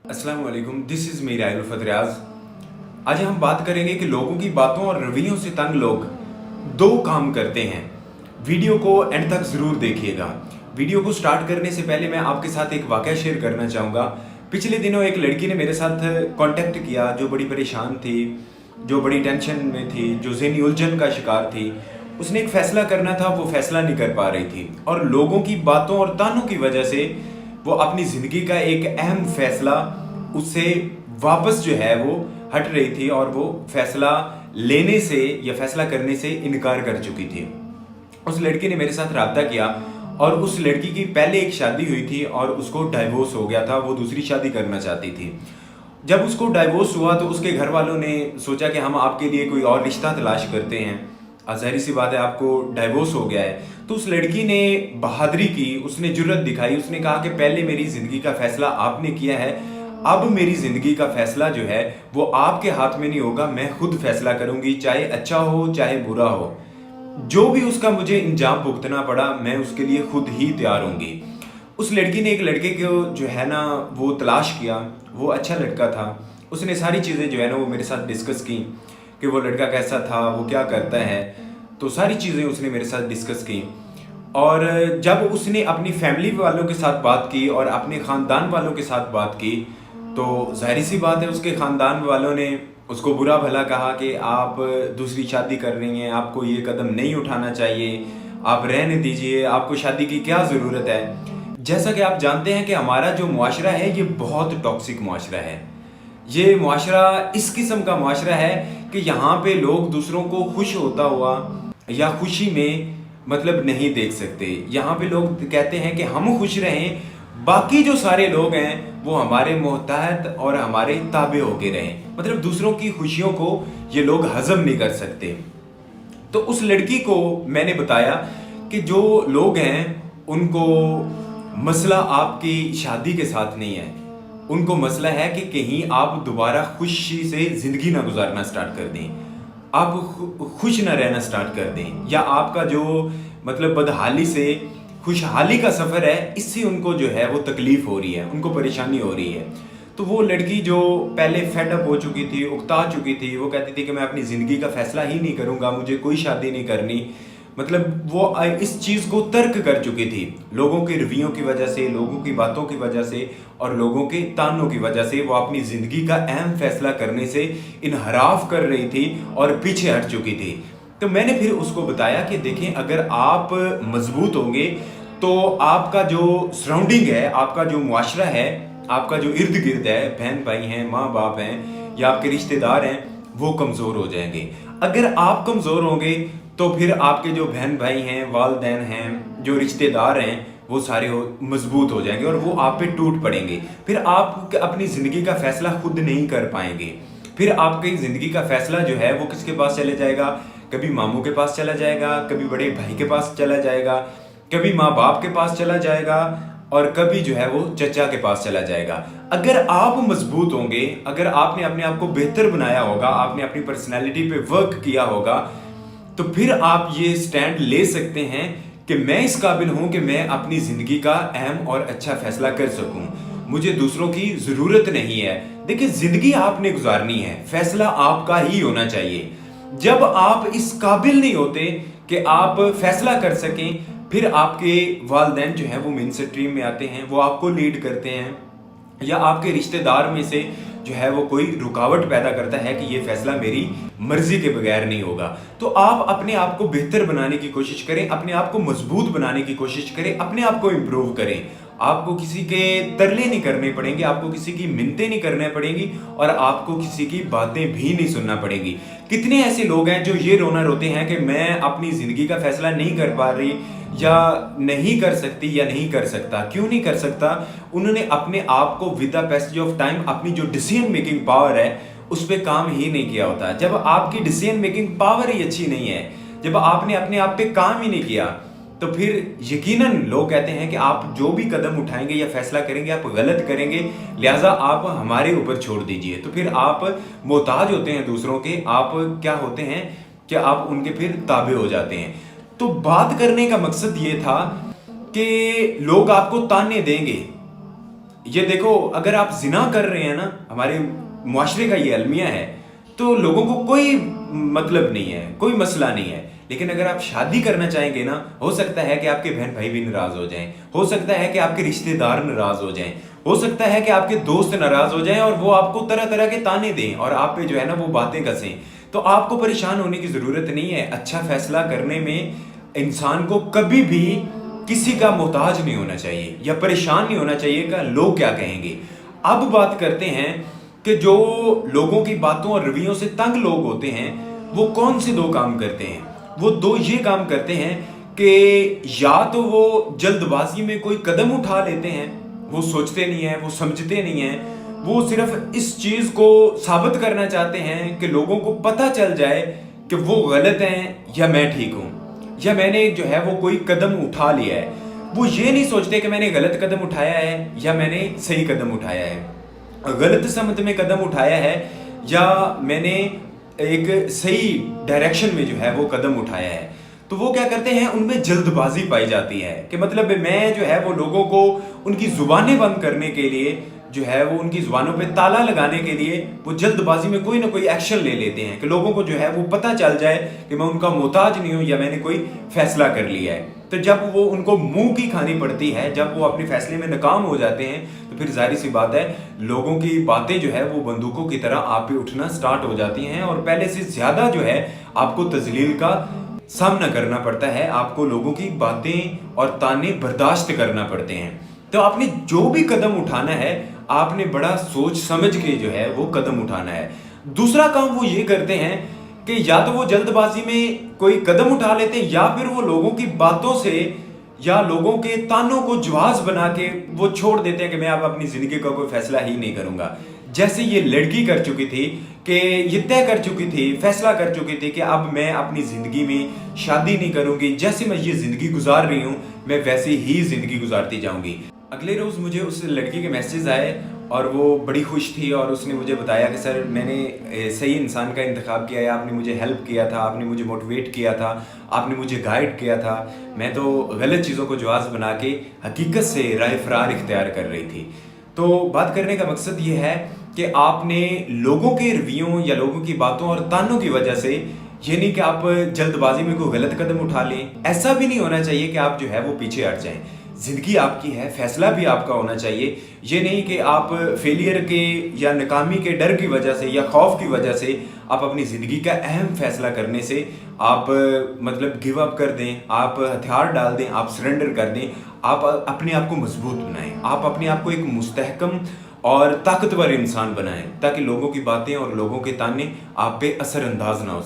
अस्सलाम वालेकुम, this is me Rahil उल्फत रियाज। आज हम बात करेंगे कि लोगों की बातों और रवैयों से तंग लोग दो काम करते हैं। वीडियो को एंड तक ज़रूर देखिएगा। वीडियो को स्टार्ट करने से पहले मैं आपके साथ एक वाक़या शेयर करना चाहूँगा। पिछले दिनों एक लड़की ने मेरे साथ कांटेक्ट किया जो बड़ी परेशान थी, जो बड़ी टेंशन में थी, जो ज़हनी उलझन का शिकार थी। उसने एक फ़ैसला करना था, वो फ़ैसला नहीं कर पा रही थी और लोगों की बातों और तानों की वजह से वो अपनी ज़िंदगी का एक अहम फ़ैसला उससे वापस जो है वो हट रही थी और वो फैसला लेने से या फैसला करने से इनकार कर चुकी थी। उस लड़की ने मेरे साथ राब्ता किया और उस लड़की की पहले एक शादी हुई थी और उसको डाइवोर्स हो गया था, वो दूसरी शादी करना चाहती थी। जब उसको डाइवोर्स हुआ तो उसके घर वालों ने सोचा कि हम आपके लिए कोई और रिश्ता तलाश करते हैं। ज़ाहिर सी बात है, आपको डाइवोर्स हो गया है। तो उस लड़की ने बहादुरी की, उसने जुर्रत दिखाई, उसने कहा कि पहले मेरी ज़िंदगी का फैसला आपने किया है, अब मेरी ज़िंदगी का फैसला जो है वो आपके हाथ में नहीं होगा, मैं खुद फैसला करूंगी, चाहे अच्छा हो चाहे बुरा हो। जो भी उसका मुझे इंजाम भुगतना पड़ा मैं उसके लिए खुद ही तैयार होंगी। उस लड़की ने एक लड़के को जो है ना वो तलाश किया, वो अच्छा लड़का था। उसने सारी चीज़ें जो है ना वो मेरे साथ डिस्कस की कि वो लड़का कैसा था, वो क्या करता है, तो सारी चीज़ें उसने मेरे साथ डिस्कस की। और जब उसने अपनी फैमिली वालों के साथ बात की और अपने ख़ानदान वालों के साथ बात की तो ज़ाहिर सी बात है उसके ख़ानदान वालों ने उसको बुरा भला कहा कि आप दूसरी शादी कर रही हैं, आपको ये कदम नहीं उठाना चाहिए, आप रहने दीजिए, आपको शादी की क्या ज़रूरत है। जैसा कि आप जानते हैं कि हमारा जो मुआशरा है ये बहुत टॉक्सिक मुआशरा है। ये मुआशरा इस किस्म का मुआशरा है कि यहाँ पे लोग दूसरों को खुश होता हुआ या खुशी में मतलब नहीं देख सकते। यहाँ पे लोग कहते हैं कि हम खुश रहें, बाकी जो सारे लोग हैं वो हमारे मोहतात और हमारे ताबे होके रहें। मतलब दूसरों की खुशियों को ये लोग हजम नहीं कर सकते। तो उस लड़की को मैंने बताया कि जो लोग हैं उनको मसला आपकी शादी के साथ नहीं है, उनको मसला है कि कहीं आप दोबारा खुशी से ज़िंदगी ना गुजारना स्टार्ट कर दें, आप खुश ना रहना स्टार्ट कर दें, या आपका जो मतलब बदहाली से खुशहाली का सफ़र है इससे उनको जो है वो तकलीफ़ हो रही है, उनको परेशानी हो रही है। तो वो लड़की जो पहले फेडअप हो चुकी थी, उकता चुकी थी, वो कहती थी कि मैं अपनी ज़िंदगी का फ़ैसला ही नहीं करूँगा, मुझे कोई शादी नहीं करनी। मतलब वो इस चीज़ को तर्क कर चुकी थी। लोगों के रिव्यूओं की वजह से, लोगों की बातों की वजह से और लोगों के तानों की वजह से वो अपनी ज़िंदगी का अहम फ़ैसला करने से इनहराफ कर रही थी और पीछे हट चुकी थी। तो मैंने फिर उसको बताया कि देखें, अगर आप मजबूत होंगे तो आपका जो सराउंडिंग है, आपका जो मुआशरा है, आपका जो इर्द गिर्द है, बहन भाई हैं, माँ बाप हैं या आपके रिश्तेदार हैं, वो कमज़ोर हो जाएंगे। अगर आप कमज़ोर होंगे तो फिर आपके जो बहन भाई हैं, वालदैन हैं, जो रिश्तेदार हैं, वो सारे मजबूत हो जाएंगे और वो आप पे टूट पड़ेंगे। फिर आप अपनी ज़िंदगी का फ़ैसला खुद नहीं कर पाएंगे। फिर आपकी ज़िंदगी का फ़ैसला जो है वो किसके पास चले जाएगा? कभी मामू के पास चला जाएगा, कभी बड़े भाई के पास चला जाएगा, कभी माँ बाप के पास चला जाएगा और कभी जो है वो चचा के पास चला जाएगा। अगर आप मजबूत होंगे, अगर आपने अपने आप को बेहतर बनाया होगा, आपने अपनी पर्सनैलिटी पे वर्क किया होगा, तो फिर आप ये स्टैंड ले सकते हैं कि मैं इस काबिल हूं कि मैं अपनी ज़िंदगी का अहम और अच्छा फैसला कर सकूं, मुझे दूसरों की ज़रूरत नहीं है। देखिए, ज़िंदगी आपने गुजारनी है, फैसला आपका ही होना चाहिए। जब आप इस काबिल नहीं होते कि आप फैसला कर सकें, फिर आपके वालिदैन जो हैं वो मेन स्ट्रीम में आते हैं, वो आपको लीड करते हैं, या आपके रिश्तेदार में से जो है वो कोई रुकावट पैदा करता है कि ये फैसला मेरी मर्जी के बगैर नहीं होगा। तो आप अपने आप को बेहतर बनाने की कोशिश करें, अपने आप को मजबूत बनाने की कोशिश करें, अपने आप को इम्प्रूव करें। आपको किसी के तरले नहीं करने पड़ेंगे, आपको किसी की मिन्नतें नहीं करने पड़ेंगी और आपको किसी की बातें भी नहीं सुनना पड़ेंगी। कितने ऐसे लोग हैं जो ये रोना रोते हैं कि मैं अपनी ज़िंदगी का फैसला नहीं कर पा रही या नहीं कर सकती या नहीं कर सकता। क्यों नहीं कर सकता? उन्होंने अपने आप को with the passage of time अपनी जो डिसीजन मेकिंग पावर है उस पर काम ही नहीं किया होता। जब आपकी डिसीजन मेकिंग पावर ही अच्छी नहीं है, जब आपने अपने आप पे काम ही नहीं किया, तो फिर यकीनन लोग कहते हैं कि आप जो भी कदम उठाएंगे या फैसला करेंगे आप गलत करेंगे, लिहाजा आप हमारे ऊपर छोड़ दीजिए। तो फिर आप मोहताज होते हैं दूसरों के, आप क्या होते हैं कि आप उनके फिर ताबे हो जाते हैं। तो बात करने का मकसद ये था कि लोग आपको ताने देंगे, ये देखो, अगर आप जिना कर रहे हैं ना, हमारे मुआशरे का ये अलमिया है, तो लोगों को कोई मतलब नहीं है, कोई मसला नहीं है। लेकिन अगर आप शादी करना चाहेंगे ना, हो सकता है कि आपके बहन भाई भी नाराज हो जाएं, हो सकता है कि आपके रिश्तेदार नाराज हो जाएं, हो सकता है कि आपके दोस्त नाराज हो जाएं और वो आपको तरह तरह के ताने दें और आप पे जो है ना वो बातें कसें। तो आपको परेशान होने की जरूरत नहीं है। अच्छा फैसला करने में इंसान को कभी भी किसी का मोहताज नहीं होना चाहिए या परेशान नहीं होना चाहिए कि लोग क्या कहेंगे। अब बात करते हैं कि जो लोगों की बातों और रवैयों से तंग लोग होते हैं वो कौन से दो काम करते हैं। वो दो ये काम करते हैं कि या तो वो जल्दबाजी में कोई कदम उठा लेते हैं, वो सोचते नहीं है, वो समझते नहीं है, वो सिर्फ इस चीज को साबित करना चाहते हैं कि लोगों को पता चल जाए कि वो गलत हैं या मैं ठीक हूं, या मैंने जो है वो कोई कदम उठा लिया है। वो ये नहीं सोचते कि मैंने गलत कदम उठाया है या मैंने सही कदम उठाया है, गलत समत में कदम उठाया है या मैंने एक सही डायरेक्शन में जो है वो कदम उठाया है। तो वो क्या करते हैं, उनमें जल्दबाजी पाई जाती है कि मतलब मैं जो है वो लोगों को उनकी जुबानें बंद करने के लिए जो है वो उनकी जुबानों पे ताला लगाने के लिए वो जल्दबाजी में कोई ना कोई एक्शन ले लेते हैं कि लोगों को जो है वो पता चल जाए कि मैं उनका मोहताज नहीं हूं या मैंने कोई फैसला कर लिया है। तो जब वो उनको मुंह की खानी पड़ती है, जब वो अपने फैसले में नाकाम हो जाते हैं, तो फिर जाहिर सी बात है लोगों की बातें जो है वो बंदूकों की तरह आप पे उठना स्टार्ट हो जाती हैं और पहले से ज्यादा जो है आपको तजलील का सामना करना पड़ता है, आपको लोगों की बातें और ताने बर्दाश्त करना पड़ते हैं। तो आपने जो भी कदम उठाना है आपने बड़ा सोच समझ के जो है वो कदम उठाना है। दूसरा काम वो ये करते हैं कि या तो वो जल्दबाजी में कोई कदम उठा लेते हैं या फिर वो लोगों की बातों से या लोगों के तानों को जवाब बना के वो छोड़ देते हैं कि मैं अब अपनी जिंदगी का कोई फैसला ही नहीं करूंगा। जैसे ये लड़की कर चुकी थी कि ये तय कर चुकी थी, फैसला कर चुकी थी कि अब मैं अपनी जिंदगी में शादी नहीं करूंगी, जैसे मैं ये जिंदगी गुजार रही हूं मैं वैसे ही जिंदगी गुजारती जाऊंगी। अगले रोज मुझे उस लड़की के मैसेज आए और वो बड़ी खुश थी और उसने मुझे बताया कि सर मैंने सही इंसान का इंतखाब किया है, आपने मुझे हेल्प किया था, आपने मुझे मोटिवेट किया था, आपने मुझे गाइड किया था, मैं तो गलत चीज़ों को जवाब बना के हकीकत से राह फरार इख्तियार कर रही थी। तो बात करने का मकसद ये है कि आपने लोगों के रिव्यूओं या लोगों की बातों और तानों की वजह से ये नहीं कि आप जल्दबाजी में कोई गलत कदम उठा लें, ऐसा भी नहीं होना चाहिए कि आप जो है वो पीछे हट जाएं। जिंदगी आपकी है, फैसला भी आपका होना चाहिए। ये नहीं कि आप फेलियर के या नाकामी के डर की वजह से या खौफ की वजह से आप अपनी ज़िंदगी का अहम फैसला करने से आप मतलब गिव अप कर दें, आप हथियार डाल दें, आप सरेंडर कर दें। आप अपने आप को मजबूत बनाएं, आप अपने आप को एक मुस्तहकम और ताकतवर इंसान बनाएं ताकि लोगों की बातें और लोगों के ताने आप पे असरअंदाज ना हो सके।